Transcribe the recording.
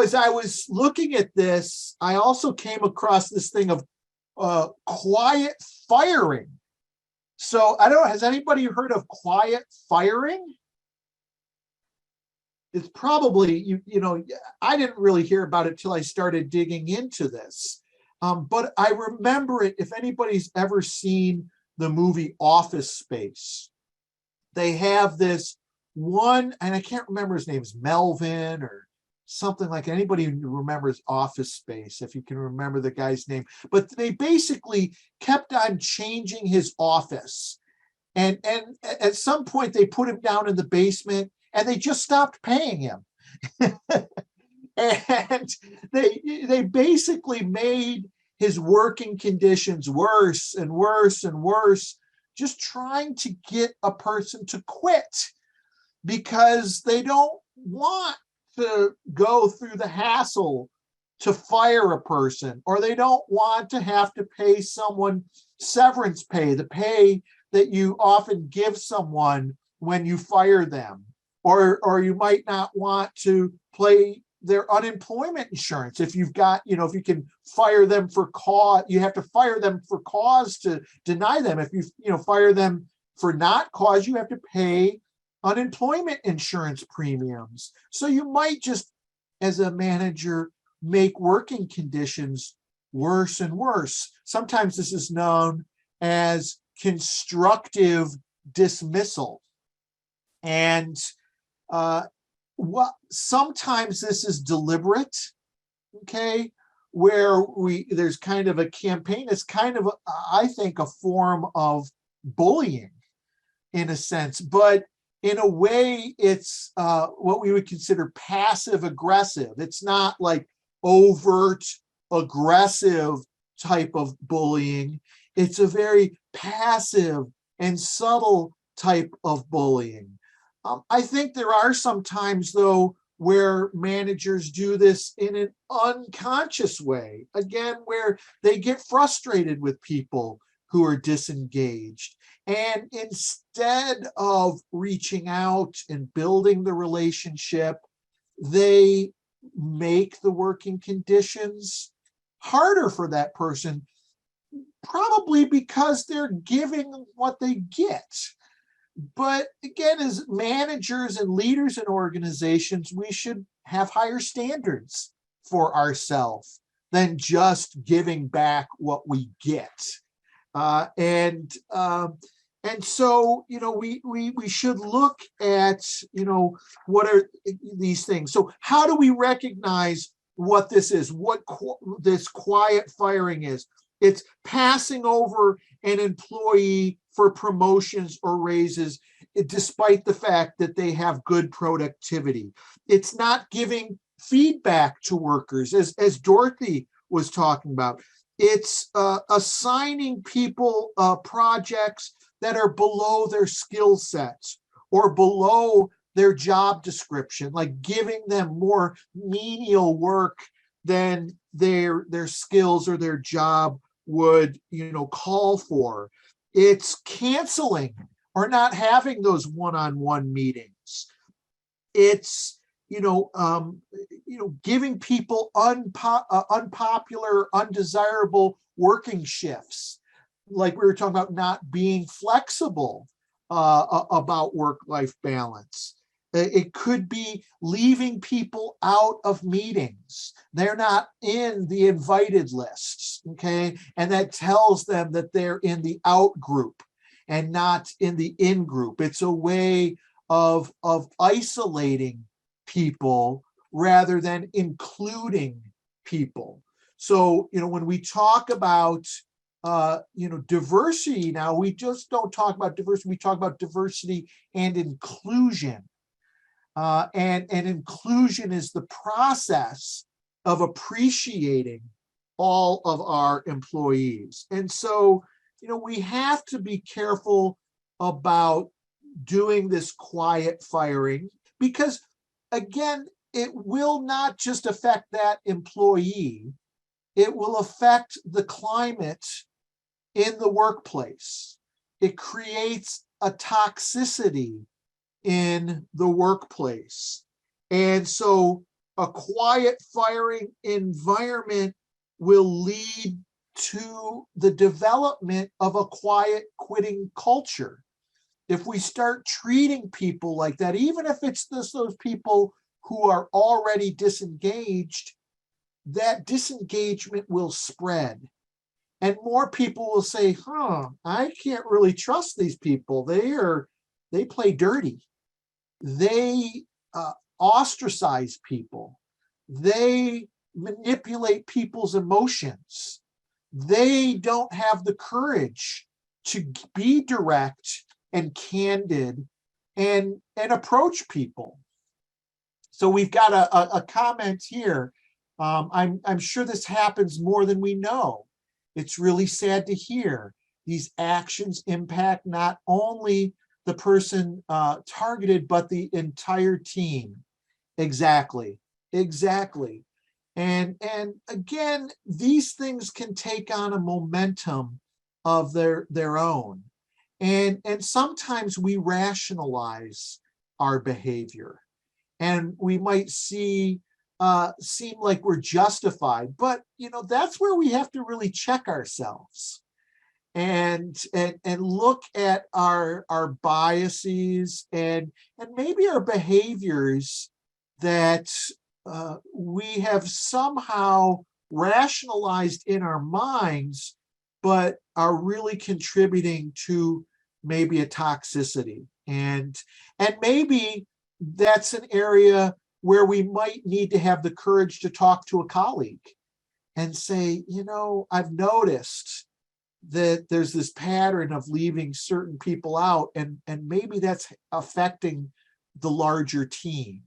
as I was looking at this, I also came across this thing of quiet firing. So I don't know, has anybody heard of quiet firing? It's probably, you know, I didn't really hear about it till I started digging into this. But I remember it, if anybody's ever seen the movie Office Space, they have this one, and I can't remember his name, is Melvin or something like anybody who remembers Office Space, if you can remember the guy's name. But they basically kept on changing his office. And at some point they put him down in the basement and they just stopped paying him. And they basically made his working conditions worse and worse and worse, just trying to get a person to quit because they don't want to go through the hassle to fire a person, or they don't want to have to pay someone severance pay, the pay that you often give someone when you fire them, or you might not want to pay their unemployment insurance. If you've got, you know, if you can fire them for cause, you have to fire them for cause to deny them. If you fire them for not cause, you have to pay unemployment insurance premiums. So you might just, as a manager, make working conditions worse and worse. Sometimes this is known as constructive dismissal. And sometimes this is deliberate, okay, where there's kind of a campaign. It's kind of, I think, a form of bullying in a sense, but in a way it's what we would consider passive aggressive. It's not like overt aggressive type of bullying. It's a very passive and subtle type of bullying. I think there are some times, though, where managers do this in an unconscious way, again, where they get frustrated with people who are disengaged. And instead of reaching out and building the relationship, they make the working conditions harder for that person, probably because they're giving what they get. But again, as managers and leaders in organizations, we should have higher standards for ourselves than just giving back what we get. And so, we should look at, what are these things? So how do we recognize what this is, what this quiet firing is? It's passing over an employee for promotions or raises, despite the fact that they have good productivity. It's not giving feedback to workers, as Dorothy was talking about. It's assigning people projects that are below their skill sets or below their job description, like giving them more menial work than their skills or their job would, call for. It's canceling or not having those one-on-one meetings. It's, giving people unpopular, undesirable working shifts. Like we were talking about, not being flexible about work-life balance. It could be leaving people out of meetings. They're not in the invited lists, okay? And that tells them that they're in the out group and not in the in group. It's a way of isolating people rather than including people. So, when we talk about diversity now, we just don't talk about diversity, we talk about diversity and inclusion. And inclusion is the process of appreciating all of our employees. And so, we have to be careful about doing this quiet firing, because again, it will not just affect that employee, it will affect the climate in the workplace. It creates a toxicity in the workplace. And so a quiet firing environment will lead to the development of a quiet quitting culture. If we start treating people like that, even if it's those people who are already disengaged, that disengagement will spread. And more people will say, I can't really trust these people. They play dirty. They ostracize people. They manipulate people's emotions. They don't have the courage to be direct and candid and approach people. So we've got a comment here. I'm sure this happens more than we know. It's really sad to hear. These actions impact not only the person targeted, but the entire team. Exactly. And again, these things can take on a momentum of their own. And sometimes we rationalize our behavior, and we might seem like we're justified, but that's where we have to really check ourselves and look at our biases and maybe our behaviors that we have somehow rationalized in our minds, but are really contributing to maybe a toxicity. And maybe that's an area where we might need to have the courage to talk to a colleague and say, I've noticed that there's this pattern of leaving certain people out, and maybe that's affecting the larger team.